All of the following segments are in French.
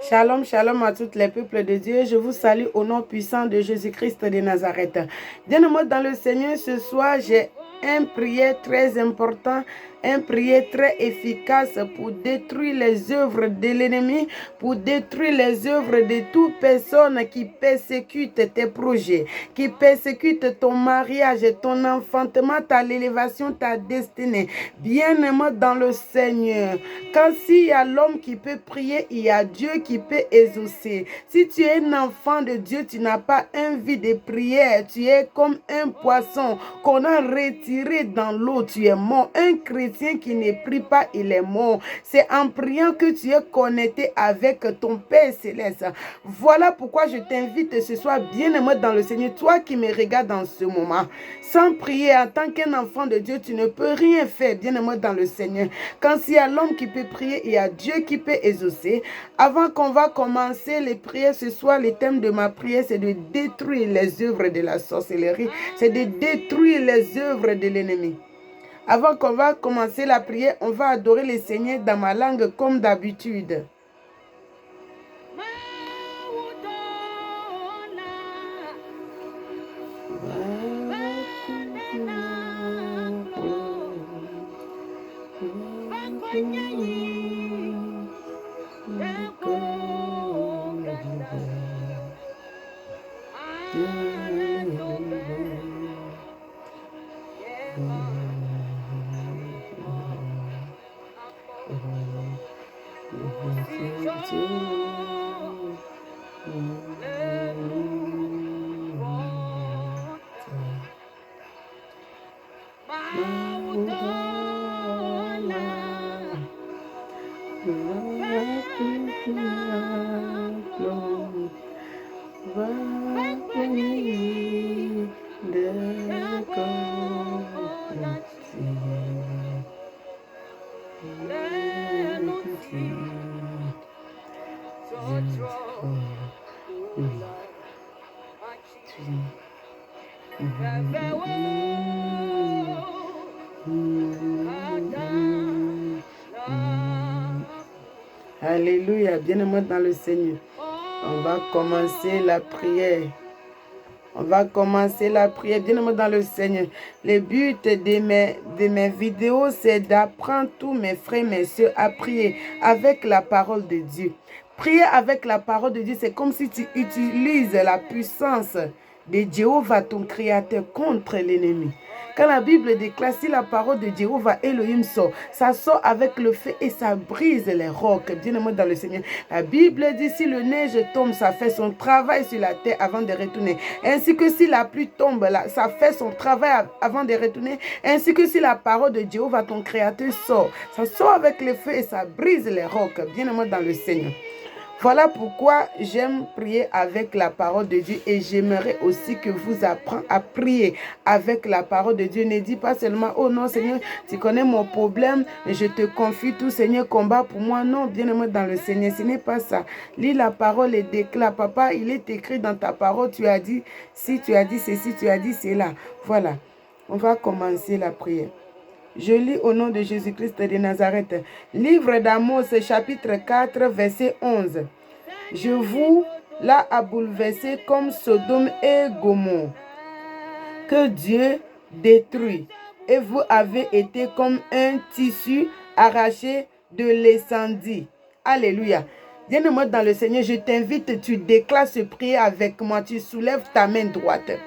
Shalom, shalom à tous les peuples de Dieu. Je vous salue au nom puissant de Jésus-Christ de Nazareth. Bien-aimés dans le Seigneur, ce soir, j'ai une prière très importante, une prière très efficace pour détruire les œuvres de l'ennemi, pour détruire les œuvres de toute personne qui persécute tes projets, qui persécute ton mariage, ton enfantement, ta l'élévation, ta destinée. Bien-aimés dans le Seigneur, quand s'il y a l'homme qui peut prier, il y a Dieu qui peut exaucer. Si tu es un enfant de Dieu, tu n'as pas envie de prière, tu es comme un poisson qu'on a retiré dans l'eau, tu es mort. Un chrétien qui ne prie pas, il est mort. C'est en priant que tu es connecté avec ton Père Céleste. Voilà pourquoi je t'invite ce soir, bien-aimé dans le Seigneur, toi qui me regardes dans ce moment. Sans prier, en tant qu'un enfant de Dieu, tu ne peux rien faire, bien-aimé dans le Seigneur. Quand il y a l'homme qui peut prier, il y a Dieu qui peut exaucer. Avant qu'on va commencer les prières ce soir, le thème de ma prière, c'est de détruire les œuvres de la sorcellerie. C'est de détruire les œuvres de l'ennemi. Avant qu'on va commencer la prière, on va adorer le Seigneur dans ma langue comme d'habitude. Alléluia, bien-aimé dans le Seigneur. On va commencer la prière. On va commencer la prière, bien-aimé dans le Seigneur. Le but de mes vidéos, c'est d'apprendre tous mes frères, mes soeurs à prier avec la parole de Dieu. Prier avec la parole de Dieu, c'est comme si tu utilises la puissance de Jéhovah, ton créateur, contre l'ennemi. Quand la Bible déclare, si la parole de Jéhovah Elohim sort, ça sort avec le feu et ça brise les rocs. Bien-aimé dans le Seigneur. La Bible dit, si le neige tombe, ça fait son travail sur la terre avant de retourner. Ainsi que si la pluie tombe, ça fait son travail avant de retourner. Ainsi que si la parole de Jéhovah, ton créateur, sort, ça sort avec le feu et ça brise les rocs. Bien-aimé dans le Seigneur. Voilà pourquoi j'aime prier avec la parole de Dieu et j'aimerais aussi que vous appreniez à prier avec la parole de Dieu. Ne dis pas seulement, oh non Seigneur, tu connais mon problème, je te confie tout, Seigneur, combat pour moi. Non, bien-aimé dans le Seigneur, ce n'est pas ça. Lis la parole et déclare, papa, il est écrit dans ta parole, tu as dit, si tu as dit ceci, tu as dit cela. Voilà, on va commencer la prière. Je lis au nom de Jésus-Christ de Nazareth. Livre d'Amos, chapitre 4, verset 11. Je vous l'a à bouleverser comme Sodome et Gomorrhe, que Dieu détruit. Et vous avez été comme un tissu arraché de l'incendie. Alléluia. Bien-aimé dans le Seigneur, je t'invite, tu déclares ce prière avec moi, tu soulèves ta main droite.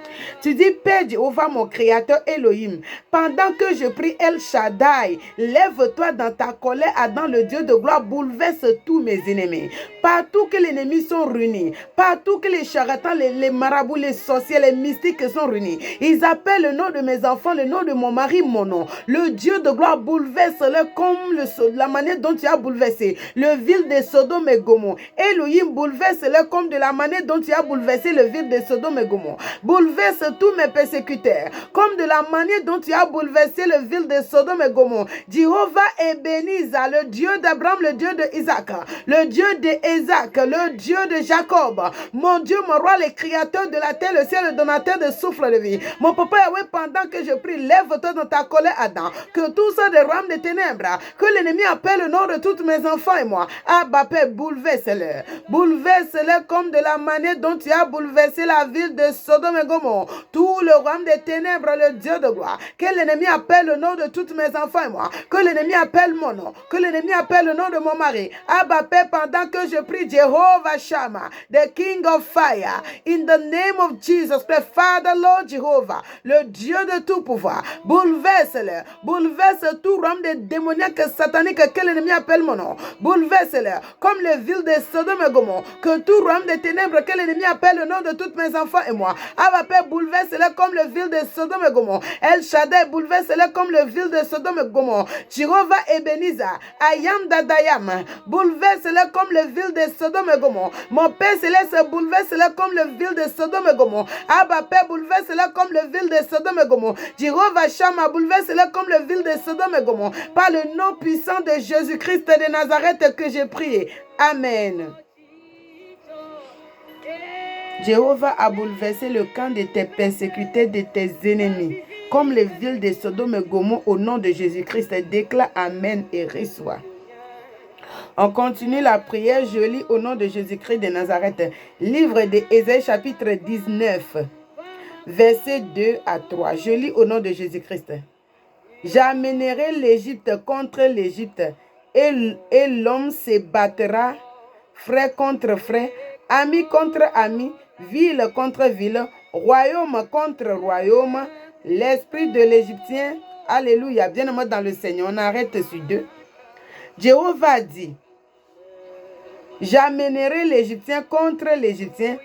Tu dis, Père Jéhovah, mon créateur Elohim, pendant que je prie El Shaddai, lève-toi dans ta colère, Adam, le Dieu de gloire, bouleverse tous mes ennemis. Partout que les ennemis sont réunis, partout que les charlatans, les marabouts, les sorciers, les mystiques sont réunis, ils appellent le nom de mes enfants, le nom de mon mari, mon nom. Le Dieu de gloire bouleverse-le comme la manière dont tu as bouleversé le ville de Sodome et Gomorrhe. Elohim, bouleverse-le comme de la manière dont tu as bouleversé le ville de Sodome et Gomorrhe. Bouleverse tous mes persécuteurs, comme de la manière dont tu as bouleversé le ville de Sodome et Gomorrhe. Jéhovah Ebenezer, le Dieu d'Abraham, le Dieu d'Isaac, le Dieu d'Isaac, le Dieu de Jacob, mon Dieu, mon roi, le créateur de la terre, le ciel, le donateur de souffle de vie. Mon papa Yahweh, pendant que je prie, lève-toi dans ta colère, Adam, que tout ça des rames de ténèbres, que l'ennemi appelle le nom de tous mes enfants et moi. Abba Père, bouleverse bouleverse-le. Bouleverse-le comme de la manière dont tu as bouleversé la ville de Sodome et Gomorrhe. Tout le royaume des ténèbres, le Dieu de gloire. Que l'ennemi appelle le nom de tous mes enfants et moi. Que l'ennemi appelle mon nom. Que l'ennemi appelle le nom de mon mari. Abba Père, pendant que je prie, Jehovah Shammah, the King of Fire, in the name of Jesus, the Father, Lord Jehovah, le Dieu de tout pouvoir, bouleverse-le, bouleverse tout royaume des démoniaques sataniques que l'ennemi appelle mon nom, bouleverse-le, comme les villes de Sodome et Gomorrhe, que tout royaume des ténèbres que l'ennemi appelle le nom de tous mes enfants et moi, Abba Père, bouleverse-le comme les villes de Sodome et Gomorrhe, El Shaddai, bouleverse-le comme les villes de Sodome et Gomorrhe, Jehovah Ebenezer, Ayam Dadayam, bouleverse-le comme les villes de Sodome et Gomorrhe, mon Père Céleste, bouleverse-le comme les villes de Sodome et Gomorrhe, Abba Père, bouleverse-le comme les villes de Sodome et Gomorrhe, Jehovah Shammah, bouleverse-le comme les villes de Sodome et Gomorrhe, par le nom puissant de Jésus-Christ de Nazareth que j'ai prié. Amen. Jéhovah a bouleversé le camp de tes persécutés, de tes ennemis, comme les villes de Sodome et Gomorrhe, au nom de Jésus-Christ. Déclare Amen et reçois. On continue la prière, je lis au nom de Jésus-Christ de Nazareth. Livre d'Ésaïe chapitre 19, versets 2 à 3. Je lis au nom de Jésus-Christ. J'amènerai l'Égypte contre l'Égypte, et l'homme se battra, frère contre frère, ami contre ami, ville contre ville, royaume contre royaume. L'esprit de l'Égyptien, alléluia, bien-aimé dans le Seigneur, on arrête sur 2. Jéhovah dit, j'amènerai l'Égyptien contre l'Égyptien.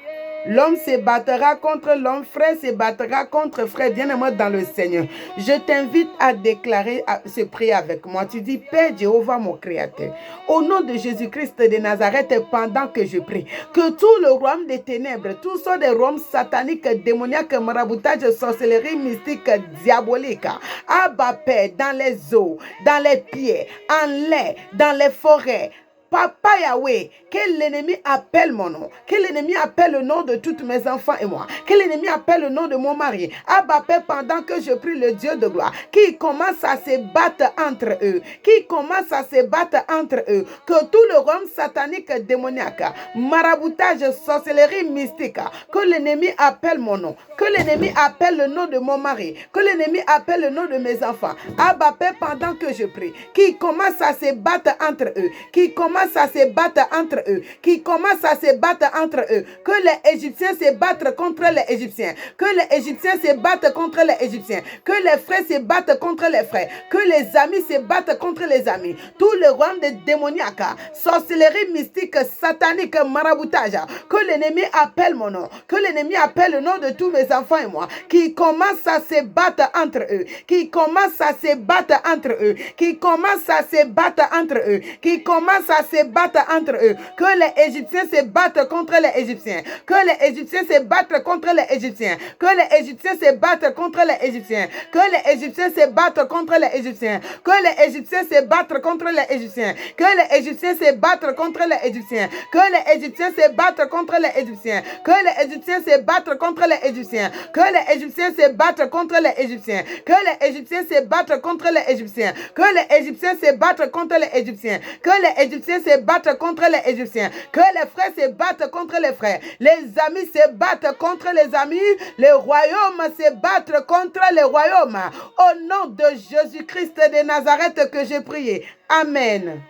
L'homme se battra contre l'homme, frère se battra contre frère. Bien-aimé dans le Seigneur, je t'invite à déclarer ce prière avec moi. Tu dis, Père Jéhovah, mon Créateur, au nom de Jésus-Christ de Nazareth, pendant que je prie, que tout le royaume des ténèbres, tous sont des royaumes sataniques, démoniaques, maraboutage, sorcellerie, mystique, diabolique, Abba Père, dans les eaux, dans les pieds, en l'air, dans les forêts, Papa Yahweh, que l'ennemi appelle mon nom, que l'ennemi appelle le nom de tous mes enfants et moi, que l'ennemi appelle le nom de mon mari, Abba Père, pendant que je prie le Dieu de gloire, qui commence à se battre entre eux, qui commence à se battre entre eux, que tout le royaume satanique démoniaque, maraboutage, sorcellerie mystique, que l'ennemi appelle mon nom, que l'ennemi appelle le nom de mon mari, que l'ennemi appelle le nom de mes enfants, Abba Père, pendant que je prie, qui commence à se battre entre eux, qui commence à se battre entre eux, qui commence à se battre entre eux, que les Égyptiens se battent contre les Égyptiens, que les Égyptiens se battent contre les Égyptiens, que les frères se battent contre les frères, que les amis se battent contre les amis, tout le royaume des démoniaques, sorcellerie mystique, satanique, maraboutage, que l'ennemi appelle mon nom, que l'ennemi appelle le nom de tous mes enfants et moi, qui commence à se battre entre eux, qui commence à se battre entre eux, qui commence à se battre entre eux, qui commence à se battre entre eux, que les Égyptiens se battent contre les Égyptiens, que les Égyptiens se battent contre les Égyptiens, que les Égyptiens se battent contre les Égyptiens, que les Égyptiens se battent contre les Égyptiens, que les Égyptiens se battent contre les Égyptiens, que les Égyptiens se battent contre les Égyptiens, que les Égyptiens se battent contre les Égyptiens, que les Égyptiens se battent contre les Égyptiens, que les Égyptiens se battent contre les Égyptiens, que les Égyptiens se battent contre les Égyptiens, que les Égyptiens se battent contre les Égyptiens, que les Égyptiens se battent contre les Égyptiens, que les frères se battent contre les frères, les amis se battent contre les amis, les royaumes se battent contre les royaumes. Au nom de Jésus-Christ de Nazareth que j'ai prié. Amen.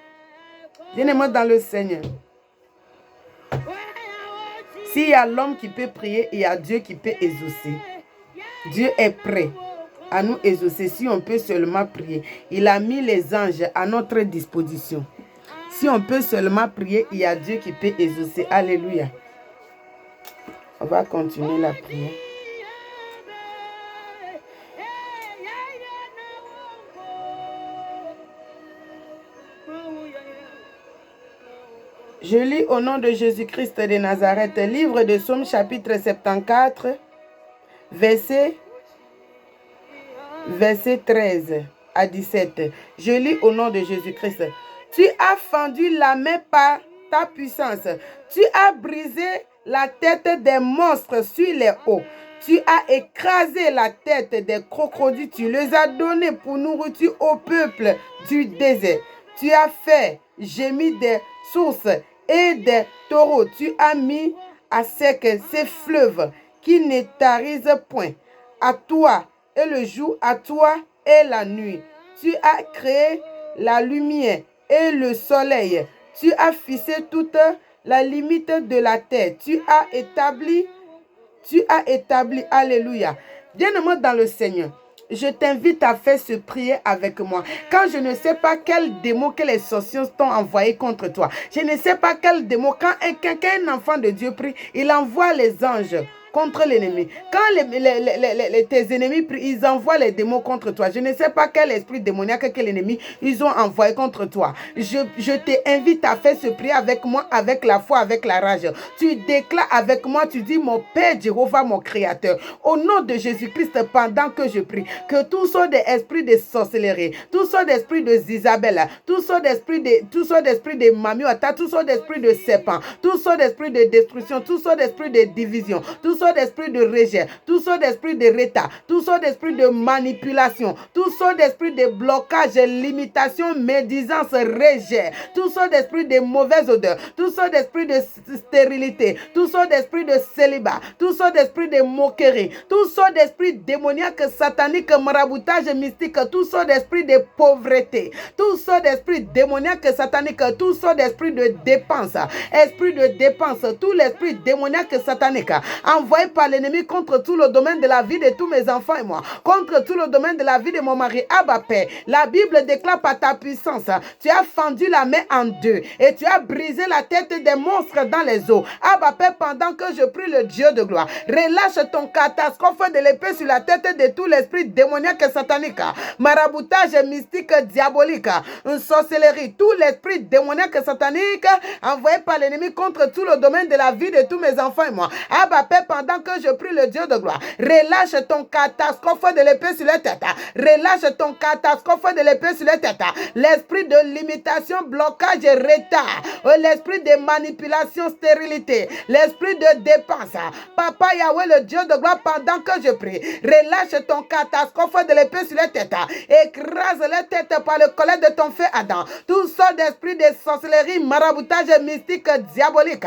Bien-aimé dans le Seigneur. S'il y a l'homme qui peut prier, il y a Dieu qui peut exaucer. Dieu est prêt à nous exaucer si on peut seulement prier. Il a mis les anges à notre disposition. Si on peut seulement prier, il y a Dieu qui peut exaucer. Alléluia. On va continuer la prière. Je lis au nom de Jésus-Christ de Nazareth, livre de Psaume chapitre 74, verset 13 à 17. Je lis au nom de Jésus-Christ. Tu as fendu la main par ta puissance. Tu as brisé la tête des monstres sur les hauts. Tu as écrasé la tête des crocodiles. Tu les as donnés pour nourriture au peuple du désert. Tu as fait gémir des sources et des taureaux. Tu as mis à sec ces fleuves qui ne tarisent point. À toi et le jour, à toi et la nuit. Tu as créé la lumière et le soleil. Tu as fixé toute la limite de la terre. Tu as établi, alléluia. Bien-aimé dans le Seigneur, je t'invite à faire ce prière avec moi. Quand je ne sais pas quel démon que les sorciers t'ont envoyé contre toi, je ne sais pas quel démon, quand un enfant de Dieu prie, il envoie les anges contre l'ennemi. Quand tes ennemis prient, ils envoient les démons contre toi. Je ne sais pas quel esprit démoniaque que l'ennemi ils ont envoyé contre toi. Je t'invite à faire ce prière avec moi, avec la foi, avec la rage. Tu déclares avec moi, tu dis, mon Père Jéhovah, mon Créateur, au nom de Jésus-Christ, pendant que je prie, que tous sortes d'esprits de sorcellerie, tous sortes d'esprits de Isabelle, tous sortes d'esprits de Mamiota, tous sortes d'esprits de serpents, tous sortes d'esprits de destruction, tous sortes d'esprits de division, tous sortes d'esprits de rejet, tous sortes d'esprits de retard, tous sortes d'esprits de manipulation, tous sortes d'esprits de blocage, limitation, médisance, rejet, tous sortes d'esprits de mauvaise odeur, tous sortes d'esprits de stérilité, tous sortes d'esprits de célibat, tous sortes d'esprits de moquerie, tous sortes d'esprits démoniaques, sataniques, maraboutage mystique, tous sortes d'esprits de pauvreté, tous sortes d'esprits démoniaques, sataniques, tous sortes d'esprits de dépense, esprit de dépense, tout l'esprit démoniaque, satanique, envoyé par l'ennemi contre tout le domaine de la vie de tous mes enfants et moi, contre tout le domaine de la vie de mon mari. Abba Père, la Bible déclare par ta puissance, tu as fendu la main en deux et tu as brisé la tête des monstres dans les eaux. Abba Père, pendant que je prie le Dieu de gloire, relâche ton catastrophe de l'épée sur la tête de tout l'esprit démoniaque satanique, maraboutage mystique diabolique, une sorcellerie, tout l'esprit démoniaque satanique envoyé par l'ennemi contre tout le domaine de la vie de tous mes enfants et moi. Abba Père, pendant que je prie le Dieu de gloire, relâche ton catastrophe de l'épée sur la tête. Relâche ton catastrophe de l'épée sur la tête. L'esprit de limitation, blocage et retard. L'esprit de manipulation, stérilité. L'esprit de dépense. Papa Yahweh, le Dieu de gloire, pendant que je prie, relâche ton catastrophe de l'épée sur la tête. Écrase la tête par le collet de ton feu Adam. Tout sortes d'esprit de sorcellerie, maraboutage mystique, diabolique,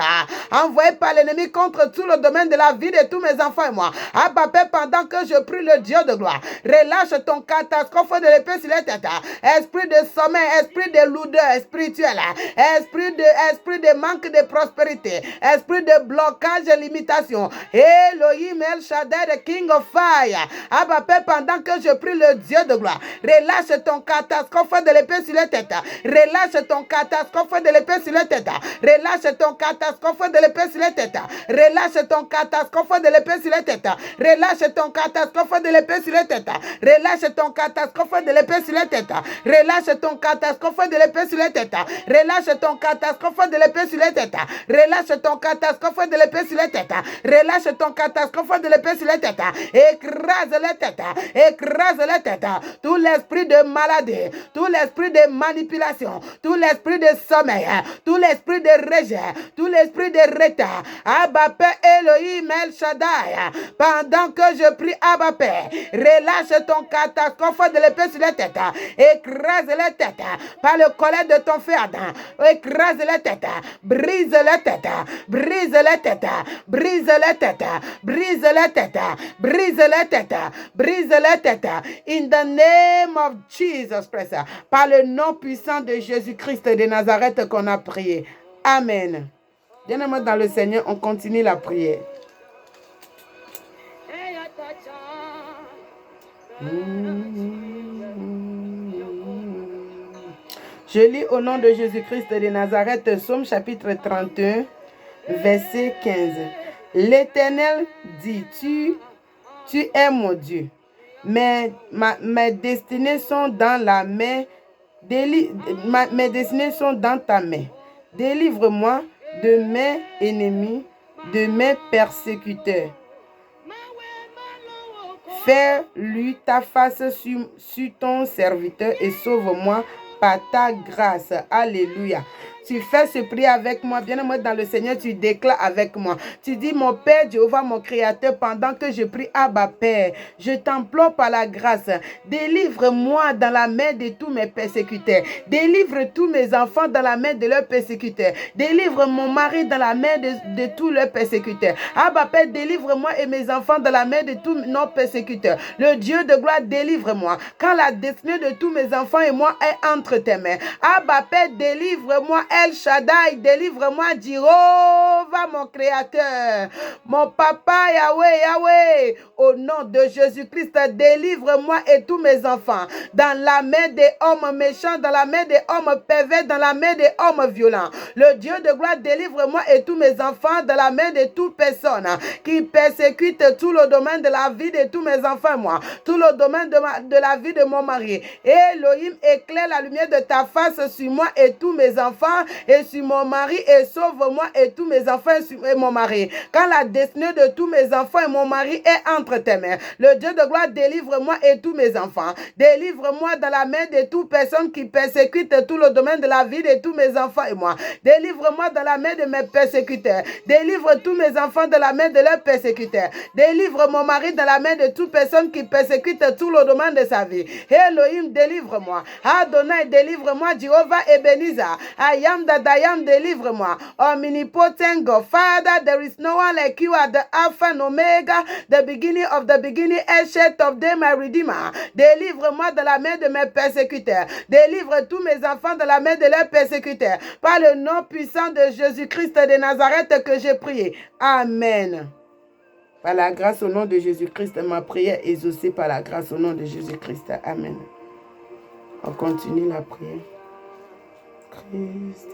envoyé par l'ennemi contre tout le domaine de la vie de tous mes enfants et moi. Abba Père, pendant que je prie le Dieu de gloire, relâche ton catastrophe de l'épée sur la tête. Esprit de sommeil, esprit de lourdeur spirituelle, esprit de manque de prospérité, esprit de blocage et limitation. Elohim El Shaddai, the King of Fire. Abba Père, pendant que je prie le Dieu de gloire, relâche ton catastrophe de l'épée sur la tête. Relâche ton catastrophe de l'épée sur la tête. Relâche ton catastrophe de l'épée sur la tête. Relâche ton catastrophe de l'épée sur la tête. Relâche ton catastrophe de l'épée sur la tête. Relâche ton catastrophe de l'épée sur la tête. Relâche ton catastrophe de l'épée sur la tête. Relâche ton catastrophe de l'épée sur la tête. Relâche ton catastrophe de l'épée sur la tête. Relâche ton catastrophe de l'épée sur la tête. Écrase la tête. Écrase la tête. Tout l'esprit de maladie, tout l'esprit de manipulation, tout l'esprit de sommeil, tout l'esprit de rejet, tout l'esprit de retard. Abba Père, Elohim El Shaddai, pendant que je prie Abba Père, relâche ton catastrophe de l'épée sur la tête. Écrase la tête par le collet de ton feu Adam. Écrase la tête. Brise la tête. Brise la tête. Brise la tête. Brise la tête. Brise la tête. Brise la tête. In the name of Jesus Christ. Par le nom puissant de Jésus-Christ de Nazareth qu'on a prié. Amen. Bien-aimés dans le Seigneur, on continue la prière. Je lis au nom de Jésus-Christ de Nazareth, Psaume chapitre 31, verset 15. L'Éternel dit, tu es mon Dieu. Mes destinées sont dans la main. Mes destinées sont dans ta main. Délivre-moi de mes ennemis, de mes persécuteurs. Fais-lui ta face sur ton serviteur et sauve-moi par ta grâce. Alléluia. tu fais ce prière avec moi. Bien-aimé dans le Seigneur, tu déclares avec moi. Tu dis, mon Père Jéhovah, mon Créateur, pendant que je prie, Abba Père, je t'implore par la grâce, délivre-moi dans la main de tous mes persécuteurs. Délivre tous mes enfants dans la main de leurs persécuteurs. Délivre mon mari dans la main de tous leurs persécuteurs. Abba Père, délivre-moi et mes enfants dans la main de tous nos persécuteurs. Le Dieu de gloire, délivre-moi. Quand la destinée de tous mes enfants et moi est entre tes mains. Abba Père, délivre-moi. El Shaddai, délivre-moi. Jéhovah, mon Créateur. Mon Papa, Yahweh, Yahweh. Au nom de Jésus-Christ, délivre-moi et tous mes enfants dans la main des hommes méchants, dans la main des hommes pervers, dans la main des hommes violents. Le Dieu de gloire, délivre-moi et tous mes enfants dans la main de toute personne qui persécute tout le domaine de la vie de tous mes enfants, moi, tout le domaine de la vie de mon mari. Elohim, éclaire la lumière de ta face sur moi et tous mes enfants et sur mon mari, et sauve-moi et tous mes enfants et mon mari. Quand la destinée de tous mes enfants et mon mari est entre tes mains, le Dieu de gloire, délivre-moi et tous mes enfants. Délivre-moi dans la main de toute personne qui persécute tout le domaine de la vie de tous mes enfants et moi. Délivre-moi dans la main de mes persécuteurs. Délivre tous mes enfants de la main de leurs persécuteurs. Délivre mon mari dans la main de toute personne qui persécute tout le domaine de sa vie. Elohim, délivre-moi. Adonai, délivre-moi. Jéhovah Ebenezer. I am that I am, délivre-moi. Omnipotent God, Father, there is no one like you are the Alpha and Omega, the beginning of the beginning, ancient of day, my Redeemer. Délivre-moi de la main de mes persécuteurs. Délivre tous mes enfants de la main de leurs persécuteurs. Par le nom puissant de Jésus-Christ de Nazareth que j'ai prié. Amen. Par la grâce au nom de Jésus-Christ, ma prière est exaucée par la grâce au nom de Jésus-Christ. Amen. On continue la prière. Christ.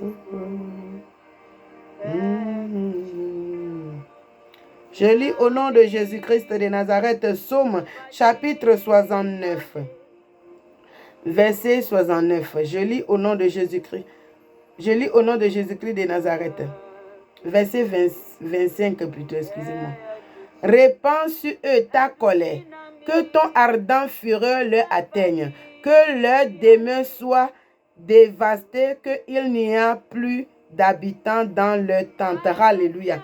Je lis au nom de Jésus-Christ de Nazareth, Psaume chapitre 69, verset 69. Je lis au nom de Jésus-Christ. Je lis au nom de Jésus-Christ de Nazareth. Verset 25 plutôt, excusez-moi. Répands sur eux ta colère, que ton ardent fureur leur atteigne, que leur demeure soit dévastée, qu'il n'y a plus d'habitants dans leur tente. Alléluia.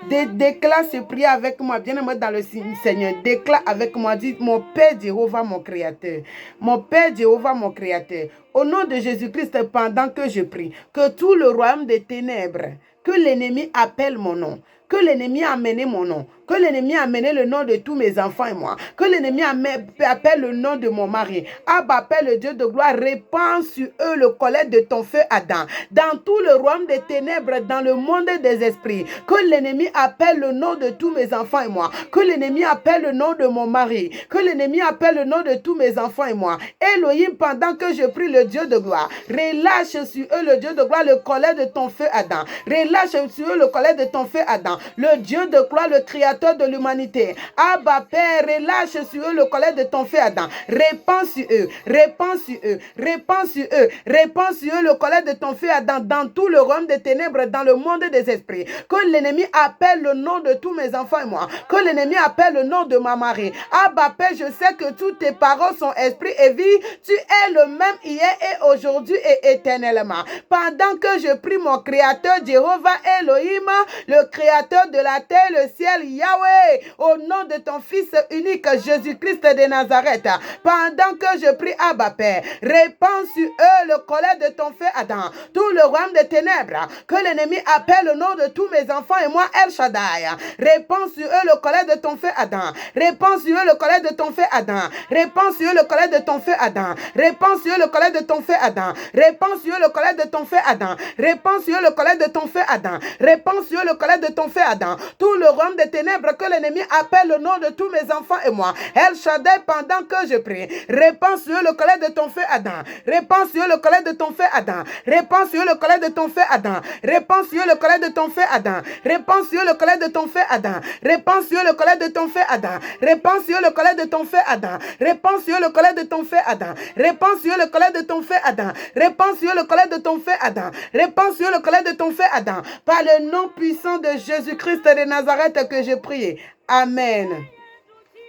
Déclare ce prière avec moi, bien-aimé dans le Seigneur. Déclare avec moi, dis, mon Père Jéhovah, mon Créateur. Mon Père Jéhovah, mon Créateur. Au nom de Jésus-Christ, pendant que je prie, que tout le royaume des ténèbres, que l'ennemi appelle mon nom, que l'ennemi a amené mon nom, que l'ennemi a amené le nom de tous mes enfants et moi, que l'ennemi appelle le nom de mon mari. Abba, appelle le Dieu de gloire, répand sur eux le colère de ton feu Adam. Dans tout le royaume des ténèbres, dans le monde des esprits, que l'ennemi appelle le nom de tous mes enfants et moi, que l'ennemi appelle le nom de mon mari, que l'ennemi appelle le nom de tous mes enfants et moi. Elohim, pendant que je prie le Dieu de gloire, relâche sur eux le Dieu de gloire, le colère de ton feu Adam. Relâche sur eux le colère de ton feu Adam. Le Dieu de gloire, le Créateur de l'humanité. Abba Père, relâche sur eux le colère de ton feu Adam. Répands sur eux, répands sur eux, répands sur eux, répands sur eux le colère de ton feu Adam dans tout le royaume des ténèbres, dans le monde des esprits. Que l'ennemi appelle le nom de tous mes enfants et moi. Que l'ennemi appelle le nom de ma mari. Abba Père, je sais que toutes tes paroles sont esprit et vie. Tu es le même hier et aujourd'hui et éternellement. Pendant que je prie mon Créateur, Jéhovah Elohim, le Créateur de la terre, le ciel, Yahweh, au nom de ton Fils unique, Jésus-Christ de Nazareth, pendant que je prie Abba Père, répands sur eux le colère de ton feu Adam, tout le royaume des ténèbres, que l'ennemi appelle le nom de tous mes enfants et moi, El Shaddai. Répands sur eux le colère de ton feu Adam, répands sur eux le colère de ton feu Adam, répands sur eux le colère de ton feu Adam, répands sur eux le colère de ton feu Adam, répands sur eux le colère de ton feu Adam, répands sur eux le colère de ton feu Adam, répands sur eux le colère de ton feu Adam, tout le royaume des ténèbres, que l'ennemi appelle le nom de tous mes enfants et moi, El Shaddai, pendant que je prie, répands sur eux le colère de ton feu Adam, répands sur eux le colère de ton feu Adam, répands sur eux le colère de ton feu Adam, répands sur eux le colère de ton feu Adam, répands sur eux le colère de ton feu Adam, répands sur eux le colère de ton feu Adam, répands sur eux le colère de ton feu Adam, répands sur eux le colère de ton feu Adam, répands sur eux le colère de ton feu Adam, répands sur eux le colère de ton feu Adam, répands sur eux le colère de ton feu Adam, par le nom puissant de Jésus-Christ de Nazareth que j'ai prié. Amen.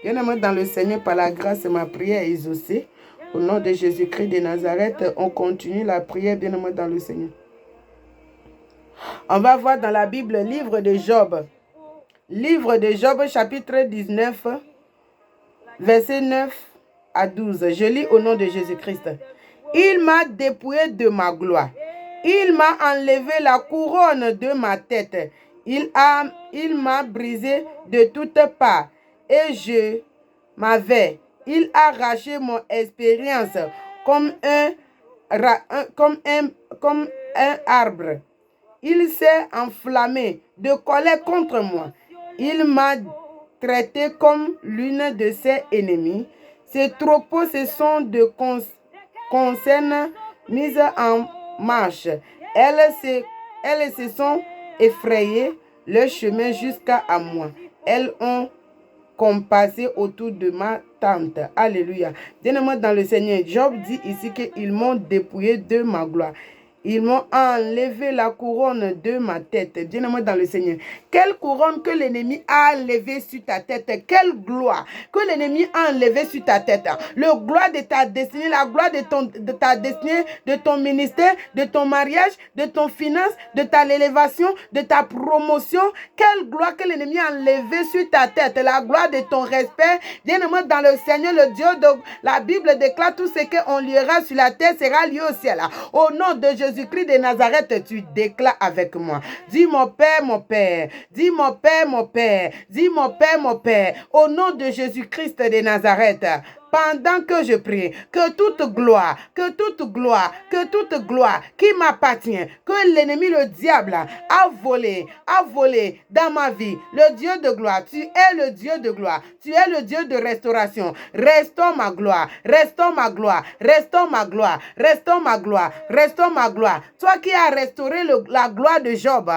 Bien-aimé dans le Seigneur, par la grâce, ma prière est exaucée. Au nom de Jésus-Christ de Nazareth, on continue la prière, bien-aimé dans le Seigneur. On va voir dans la Bible, livre de Job. Livre de Job, chapitre 19, verset 9 à 12. Je lis au nom de Jésus-Christ. Il m'a dépouillé de ma gloire. Il m'a enlevé la couronne de ma tête. Il m'a brisé de toutes parts. Et je m'avais. Il a arraché mon expérience comme un arbre. Il s'est enflammé de colère contre moi. Il m'a traité comme l'une de ses ennemis. Ses troupeaux se sont de concerne mises en marche. Elles se sont effrayées le chemin jusqu'à moi. Elles ont compassé autour de ma tente. Alléluia. Bien-aimé dans le Seigneur, Job dit ici qu'ils m'ont dépouillé de ma gloire. Ils m'ont enlevé la couronne de ma tête. Bien-aimé dans le Seigneur. Quelle couronne que l'ennemi a enlevée sur ta tête. Quelle gloire que l'ennemi a enlevée sur ta tête. Le gloire de ta destinée, la gloire de ta destinée, de ton ministère, de ton mariage, de ton finance, de ta élévation, de ta promotion. Quelle gloire que l'ennemi a enlevée sur ta tête. La gloire de ton respect. Bien-aimé dans le Seigneur, le Dieu de la Bible déclare tout ce qu'on liera sur la terre sera lié au ciel. Au nom de Jésus-Christ de Nazareth, tu déclares avec moi. Dis mon Père, mon Père. Dis mon Père, mon Père. Dis mon Père, mon Père. Au nom de Jésus-Christ de Nazareth. Pendant que je prie, que toute gloire qui m'appartient, que l'ennemi, le diable, a volé dans ma vie. Le Dieu de gloire, tu es le Dieu de gloire, tu es le Dieu de restauration. Restaure ma gloire, restaure ma gloire, restaure ma gloire, restaure ma gloire, restaure ma gloire. Toi qui as restauré la gloire de Job,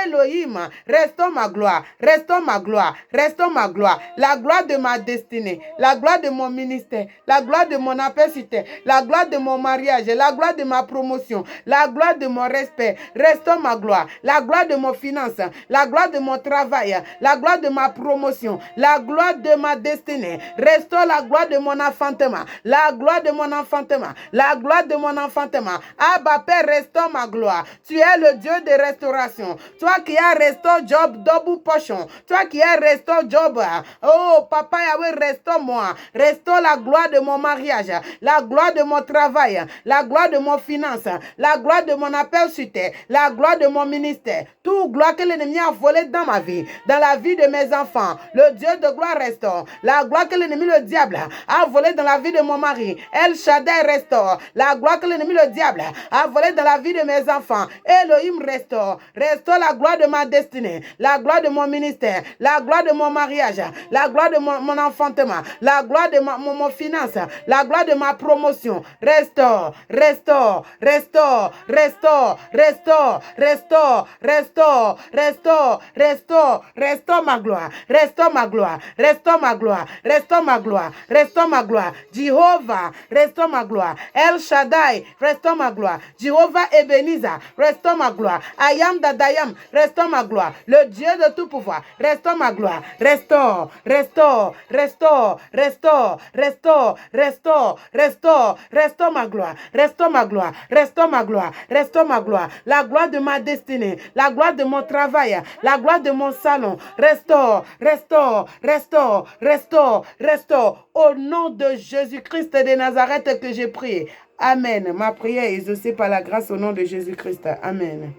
Elohim, restaure ma gloire, restaure ma gloire, restaure ma gloire, la gloire de ma destinée, la gloire de mon ministère, la gloire de mon appétit, la gloire de mon mariage, la gloire de ma promotion, la gloire de mon respect. Restaure ma gloire, la gloire de mon finance, la gloire de mon travail, la gloire de ma promotion, la gloire de ma destinée. Restaure la gloire de mon enfantement, la gloire de mon enfantement, la gloire de mon enfantement. Abba Père, restaure ma gloire. Tu es le Dieu de restauration. Toi qui as restauré Job, double portion. Toi qui as restauré Job. Oh, Papa Yahweh, restaure-moi. Restaure la gloire de mon mariage, la gloire de mon travail, la gloire de mon finance, la gloire de mon appel sur terre, la gloire de mon ministère. Toute gloire que l'ennemi a volée dans ma vie, dans la vie de mes enfants. Le Dieu de gloire restaure. La gloire que l'ennemi, le diable, a volée dans la vie de mon mari. El Shaddai restaure. La gloire que l'ennemi, le diable, a volée dans la vie de mes enfants. Elohim restaure. Restaure la gloire de ma destinée, la gloire de mon ministère, la gloire de mon mariage, la gloire de mon enfantement, la gloire de mon finance, la gloire de ma promotion. Restaure, restaure, restaure, restaure, restaure, restaure, restaure, restaure, restaure, restaure ma gloire, restaure ma gloire, restaure ma gloire, restaure ma gloire, restaure ma gloire. Jehovah, restaure ma gloire. El Shaddai, restaure ma gloire. Jehovah Ebenezer, restaure ma gloire. I am that I am, restaure ma gloire. Le Dieu de tout pouvoir, restaure ma gloire. Restaure, restaure, restaure, restaure, restaure, restaure, restaure, restaure ma gloire, restaure ma gloire, restaure ma gloire, restaure ma gloire, la gloire de ma destinée, la gloire de mon travail, la gloire de mon salon. Restaure, restaure, restaure, restaure, restaure. Au nom de Jésus-Christ de Nazareth que j'ai prié. Amen. Ma prière est exaucée par la grâce au nom de Jésus-Christ. Amen.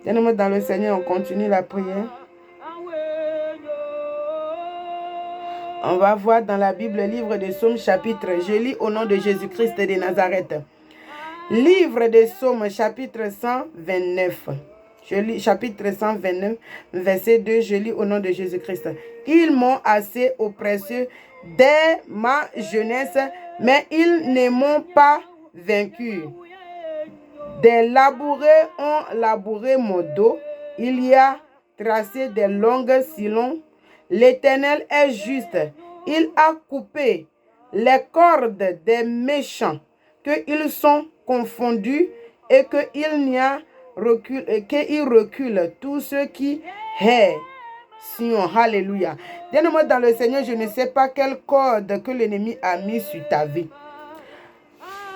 Bien-aimés dans le Seigneur, on continue la prière. On va voir dans la Bible, livre de Psaumes, chapitre. Je lis au nom de Jésus-Christ de Nazareth. Livre de Psaumes, chapitre 129. Je lis chapitre 129, verset 2. Je lis au nom de Jésus-Christ. Ils m'ont assez oppressé dès ma jeunesse, mais ils ne m'ont pas vaincu. Des laboureurs ont labouré mon dos. Il y a tracé des longues sillons. L'Éternel est juste. Il a coupé les cordes des méchants, qu'ils sont confondus et qu'ils reculent tous ceux qui haïssent Sion. Alléluia. Bien-aimé dans le Seigneur, je ne sais pas quelle corde que l'ennemi a mis sur ta vie.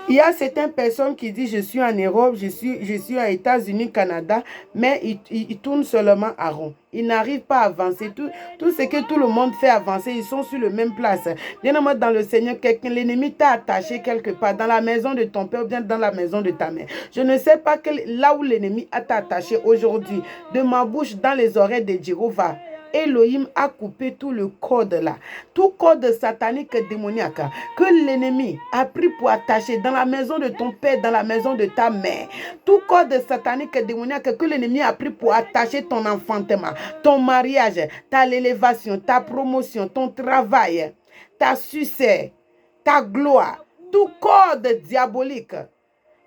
Il y a certaines personnes qui disent, je suis en Europe, je suis aux États-Unis, Canada, mais ils tournent seulement à rond. Ils n'arrivent pas à avancer. Tout ce que tout le monde fait avancer, ils sont sur la même place. Bien-aimé dans le Seigneur, l'ennemi t'a attaché quelque part, dans la maison de ton père ou bien dans la maison de ta mère. Je ne sais pas là où l'ennemi a attaché aujourd'hui, de ma bouche dans les oreilles de Jéhovah. Elohim a coupé tout le code là, tout code satanique démoniaque que l'ennemi a pris pour attacher dans la maison de ton père, dans la maison de ta mère. Tout code satanique démoniaque que l'ennemi a pris pour attacher ton enfantement, ton mariage, ta élévation, ta promotion, ton travail, ta succès, ta gloire. Tout code diabolique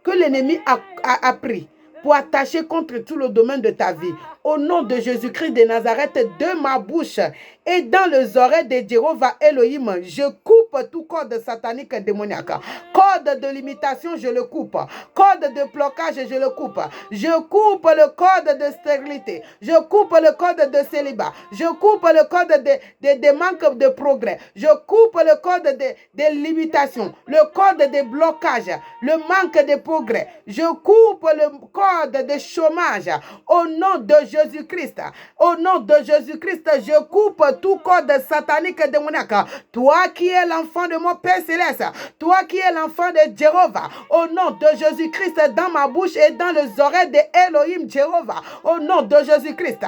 que l'ennemi a pris pour attacher contre tout le domaine de ta vie. Au nom de Jésus-Christ de Nazareth, de ma bouche et dans les oreilles de Jéhovah Elohim, je coupe tout code satanique démoniaque. Code de limitation, je le coupe. Code de blocage, je le coupe. Je coupe le code de stérilité. Je coupe le code de célibat. Je coupe le code de manque de progrès. Je coupe le code de limitation. Le code de blocage. Le manque de progrès. Je coupe le code de chômage. Au nom de Jésus-Christ. Au nom de Jésus-Christ, je coupe tout code satanique démoniaque. Toi qui es l'enfant de mon Père Céleste. Toi qui es l'enfant de Jéhovah. Au nom de Jésus-Christ, dans ma bouche et dans les oreilles de Elohim Jéhovah. Au nom de Jésus-Christ.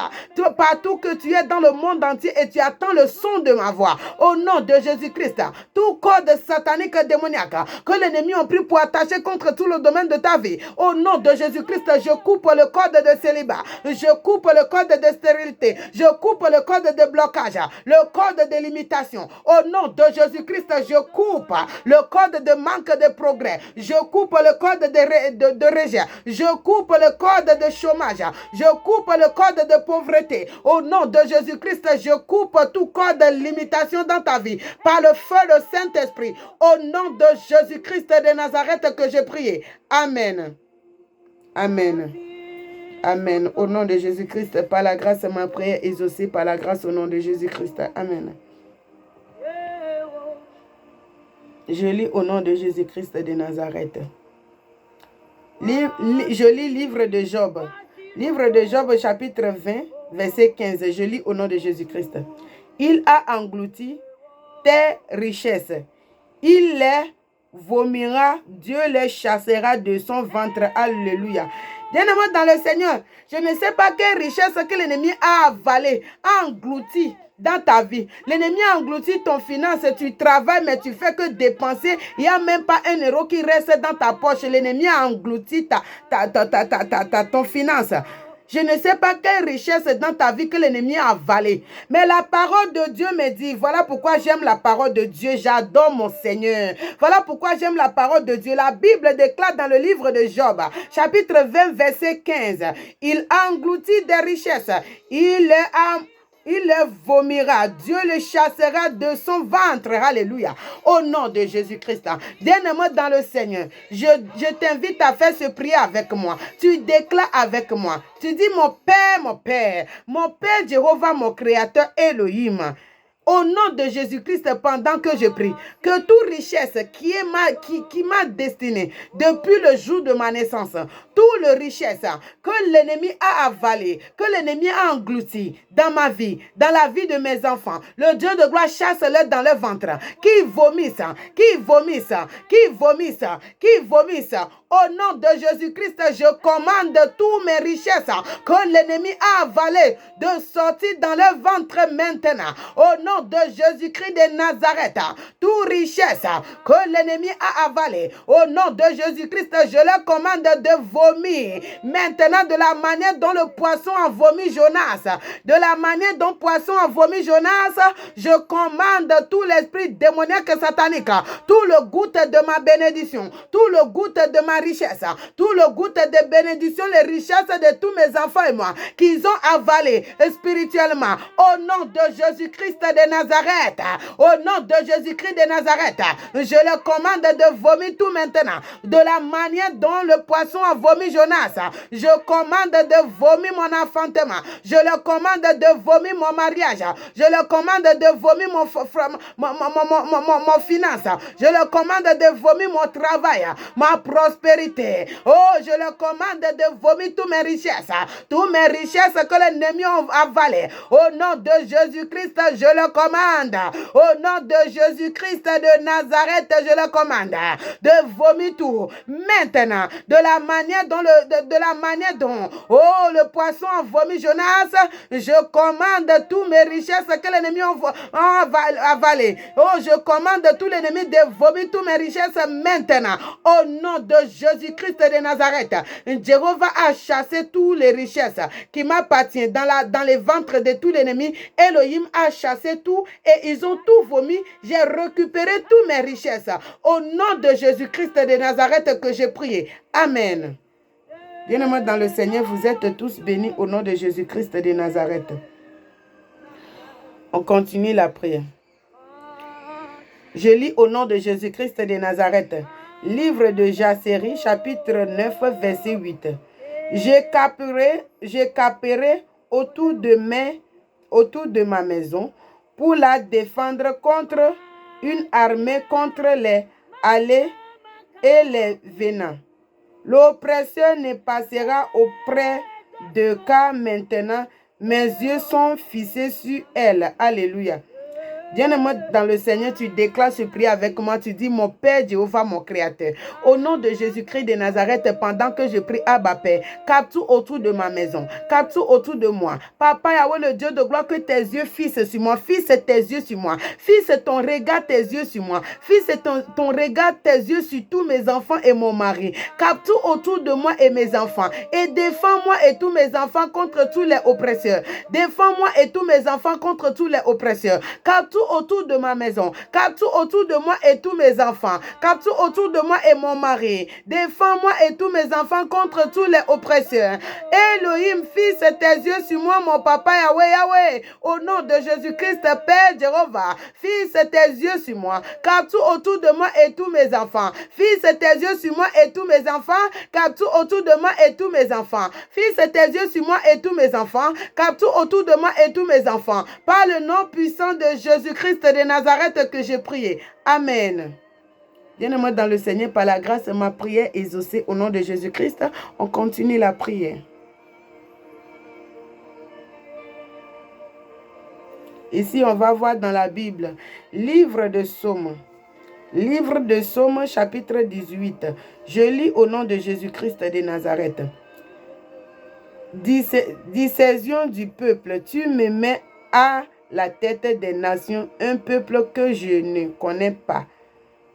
Partout que tu es dans le monde entier et tu attends le son de ma voix. Au nom de Jésus-Christ. Tout code satanique démoniaque que l'ennemi a pris pour attacher contre tout le domaine de ta vie. Au nom de Jésus-Christ, je coupe le code de célibat. Je coupe le code de stérilité. Je coupe le code de blocage. Le code de limitation. Au nom de Jésus-Christ, je coupe le code de manque de progrès. Je coupe le code de rejet. Je coupe le code de chômage. Je coupe le code de pauvreté. Au nom de Jésus-Christ, je coupe tout code de limitation dans ta vie. Par le feu du Saint-Esprit. Au nom de Jésus-Christ de Nazareth que j'ai prié. Amen. Amen. Amen. Au nom de Jésus-Christ, par la grâce, ma prière exaucée, par la grâce au nom de Jésus-Christ. Amen. Je lis au nom de Jésus-Christ de Nazareth. Je lis livre de Job. Livre de Job, chapitre 20, verset 15. Je lis au nom de Jésus-Christ. Il a englouti tes richesses. Il les vomira. Dieu les chassera de son ventre. Alléluia. Bien-aimé dans le Seigneur, je ne sais pas quelle richesse que l'ennemi a avalé, a englouti dans ta vie. L'ennemi a englouti ton finance, tu travailles mais tu fais que dépenser. Il n'y a même pas un euro qui reste dans ta poche. L'ennemi a englouti ton finance. Je ne sais pas quelle richesse dans ta vie que l'ennemi a avalé. Mais la parole de Dieu me dit, voilà pourquoi j'aime la parole de Dieu. J'adore mon Seigneur. Voilà pourquoi j'aime la parole de Dieu. La Bible déclare dans le livre de Job, chapitre 20, verset 15. Il a englouti des richesses. Il les vomira. Dieu le chassera de son ventre. Alléluia. Au nom de Jésus-Christ. Bien-aimé dans le Seigneur, je t'invite à faire ce prière avec moi. Tu déclares avec moi. Tu dis, mon Père, Jéhovah, mon Créateur Elohim. Au nom de Jésus-Christ, pendant que je prie, que toute richesse qui m'a destinée depuis le jour de ma naissance, toute la richesse que l'ennemi a avalée, que l'ennemi a englouti dans ma vie, dans la vie de mes enfants, le Dieu de gloire chasse-les dans le ventre, qui vomissent. Au nom de Jésus-Christ, je commande toutes mes richesses que l'ennemi a avalées de sortir dans le ventre maintenant. Au nom de Jésus-Christ de Nazareth, toute richesse que l'ennemi a avalée, au nom de Jésus-Christ, je leur commande de vomir. Maintenant, de la manière dont le poisson a vomi Jonas, de la manière dont le poisson a vomi Jonas, je commande tout l'esprit démoniaque satanique, tout le goutte de ma bénédiction, tout le goutte de ma richesse, tout le goutte de bénédiction, les richesses de tous mes enfants et moi, qu'ils ont avalé spirituellement, au nom de Jésus-Christ de de Nazareth, au nom de Jésus-Christ de Nazareth, je le commande de vomir tout maintenant, de la manière dont le poisson a vomi Jonas. Je commande de vomir mon enfantement, je le commande de vomir mon mariage, je le commande de vomir mon finance, je le commande de vomir mon travail, ma prospérité. Oh, je le commande de vomir toutes mes richesses que l'ennemi a avalées. Au nom de Jésus-Christ, je le commande. Au nom de Jésus-Christ de Nazareth, je le commande de vomir tout. Maintenant, de la manière dont le poisson a vomi Jonas, je commande toutes mes richesses que l'ennemi a avalées. Oh, je commande tous l'ennemi de vomir toutes mes richesses maintenant. Au nom de Jésus-Christ de Nazareth, Jéhovah a chassé toutes les richesses qui m'appartiennent dans les ventres de tous l'ennemi. Elohim a chassé tout et ils ont tout vomi. J'ai récupéré toutes mes richesses. Au nom de Jésus-Christ de Nazareth que j'ai prié. Amen. Bien-aimés dans le Seigneur, vous êtes tous bénis au nom de Jésus-Christ de Nazareth. On continue la prière. Je lis au nom de Jésus-Christ de Nazareth. Livre de Jacérie, chapitre 9, verset 8. Je camperai autour de ma maison pour la défendre contre une armée, contre les allées et les venants. L'oppresseur ne passera auprès de car maintenant mes yeux sont fixés sur elle. Alléluia. Bien-aimé dans le Seigneur, tu déclares ce prière avec moi. Tu dis, mon Père Jéhovah, mon Créateur, au nom de Jésus-Christ de Nazareth, pendant que je prie, Abba Père, capte tout autour de ma maison, capte tout autour de moi. Papa Yahweh, le Dieu de gloire, que tes yeux fixent sur moi, fixe tes yeux sur moi, fixe ton regard, tes yeux sur moi, fixe ton regard, tes yeux sur tous mes enfants et mon mari. Capte tout autour de moi et mes enfants. Et défends-moi et tous mes enfants contre tous les oppresseurs. Défends-moi et tous mes enfants contre tous les oppresseurs. Capte autour de ma maison, capte autour de moi et tous mes enfants, capte autour de moi et mon mari. Défends-moi et tous mes enfants contre tous les oppresseurs. Elohim, fixe tes yeux sur moi, mon papa Yahweh, au nom de Jésus-Christ, Père Jéhovah, fixe tes yeux sur moi, capte autour de moi et tous mes enfants. Fixe tes yeux sur moi et tous mes enfants, capte autour de moi et tous mes enfants. Fixe tes yeux sur moi et tous mes enfants, capte autour de moi et tous mes enfants. Par le nom puissant de Jésus-Christ de Nazareth que j'ai prié. Amen. Bien-aimé dans le Seigneur, par la grâce, ma prière exaucée au nom de Jésus-Christ. On continue la prière. Ici, on va voir dans la Bible, livre de Psaumes. Livre de Psaumes, chapitre 18. Je lis au nom de Jésus-Christ de Nazareth. Discersion du peuple, tu me mets à la tête des nations, un peuple que je ne connais pas,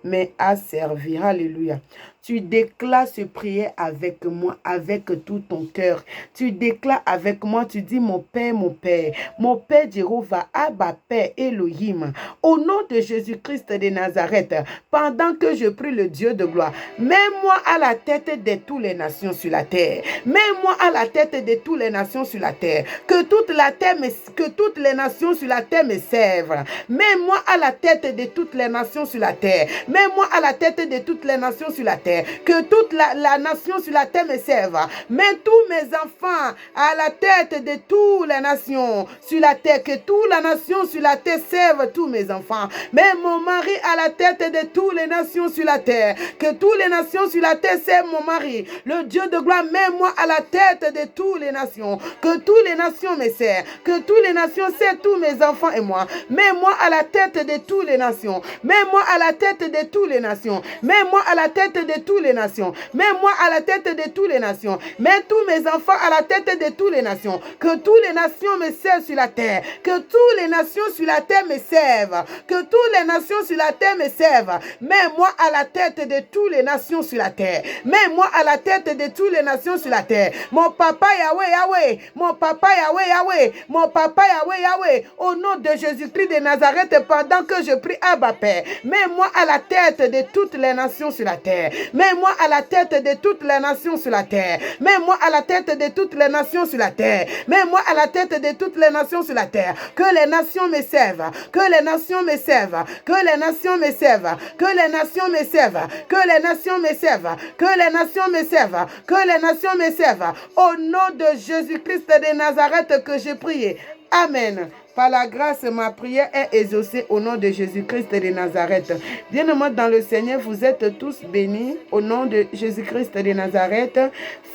mais à servir. Alléluia. Tu déclares ce prière avec moi, avec tout ton cœur. Tu déclares avec moi, tu dis, mon Père, mon Père Jéhovah, Abba Père, Elohim, au nom de Jésus-Christ de Nazareth, pendant que je prie le Dieu de gloire, mets-moi à la tête de toutes les nations sur la terre. Mets-moi à la tête de toutes les nations sur la terre. Que toutes les nations sur la terre me servent. Mets-moi à la tête de toutes les nations sur la terre. Mets-moi à la tête de toutes les nations sur la terre. Que toute la nation sur la terre me serve. Mets tous mes enfants à la tête de toutes les nations sur la terre. Que toute la nation sur la terre serve tous mes enfants. Mets mon mari à la tête de toutes les nations sur la terre. Que toutes les nations sur la terre servent mon mari. Le Dieu de gloire, mets-moi à la tête de toutes les nations. Que toutes les nations me servent. Que toutes les nations servent tous mes enfants et moi. Mets-moi à la tête de toutes les nations. Mets-moi à la tête de toutes les nations. Mets-moi à la tête de toutes les nations. Mets-moi à la tête de toutes les nations. Mets tous mes enfants à la tête de toutes les nations. Que toutes les nations me servent sur la terre. Que toutes les nations sur la terre me servent. Que toutes les nations sur la terre me servent. Mets-moi à la tête de toutes les nations sur la terre. Mets-moi à la tête de toutes les nations sur la terre. Mon papa Yahweh. Mon papa Yahweh. Mon papa Yahweh. Au nom de Jésus-Christ de Nazareth, pendant que je prie, Abba Père, mets-moi à la tête de toutes les nations sur la terre. Mets-moi à la tête de toutes les nations sur la terre. Mets-moi à la tête de toutes les nations sur la terre. Mets-moi à la tête de toutes les nations sur la terre. Que les nations me servent. Que les nations me servent. Que les nations me servent. Que les nations me servent. Que les nations me servent. Que les nations me servent. Que les nations me servent. Au nom de Jésus-Christ de Nazareth que j'ai prié. Amen. Par la grâce, ma prière est exaucée au nom de Jésus-Christ de Nazareth. Bien-aimés dans le Seigneur, vous êtes tous bénis au nom de Jésus-Christ de Nazareth.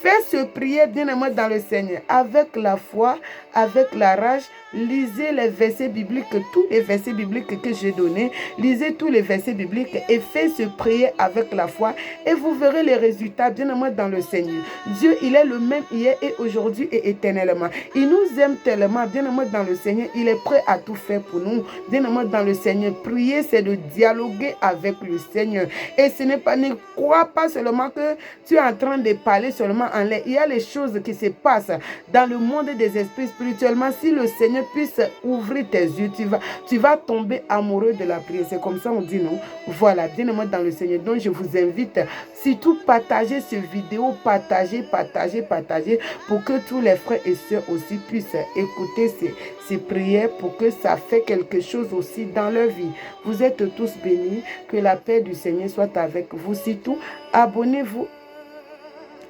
Faites ce prière, bien-aimés dans le Seigneur, avec la foi, avec la rage. Lisez les versets bibliques, tous les versets bibliques que j'ai donnés. Lisez tous les versets bibliques et faites ce prière avec la foi et vous verrez les résultats, bien-aimés dans le Seigneur. Dieu, il est le même hier et aujourd'hui et éternellement. Il nous aime tellement, bien-aimés dans le Seigneur. Il est prêt à tout faire pour nous. Bien-aimés dans le Seigneur, prier, c'est de dialoguer avec le Seigneur. Et ce n'est pas, ne crois pas seulement que tu es en train de parler seulement en l'air. Il y a les choses qui se passent dans le monde des esprits spirituellement. Si le Seigneur puisse ouvrir tes yeux, tu vas tomber amoureux de la prière. C'est comme ça on dit non. Voilà, bien-aimés dans le Seigneur. Donc je vous invite, surtout partager cette vidéo, partager pour que tous les frères et sœurs aussi puissent écouter ces prières pour que ça fait quelque chose aussi dans leur vie. Vous êtes tous bénis. Que la paix du Seigneur soit avec vous. Surtout, abonnez-vous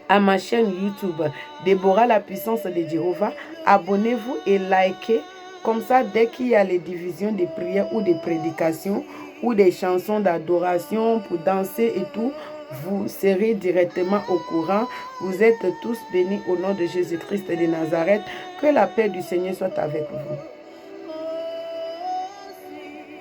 à ma chaîne YouTube, Déborah la puissance de Jéhovah. Abonnez-vous et likez. Comme ça, dès qu'il y a les divisions des prières ou des prédications ou des chansons d'adoration pour danser et tout, vous serez directement au courant. Vous êtes tous bénis au nom de Jésus-Christ de Nazareth. Que la paix du Seigneur soit avec vous.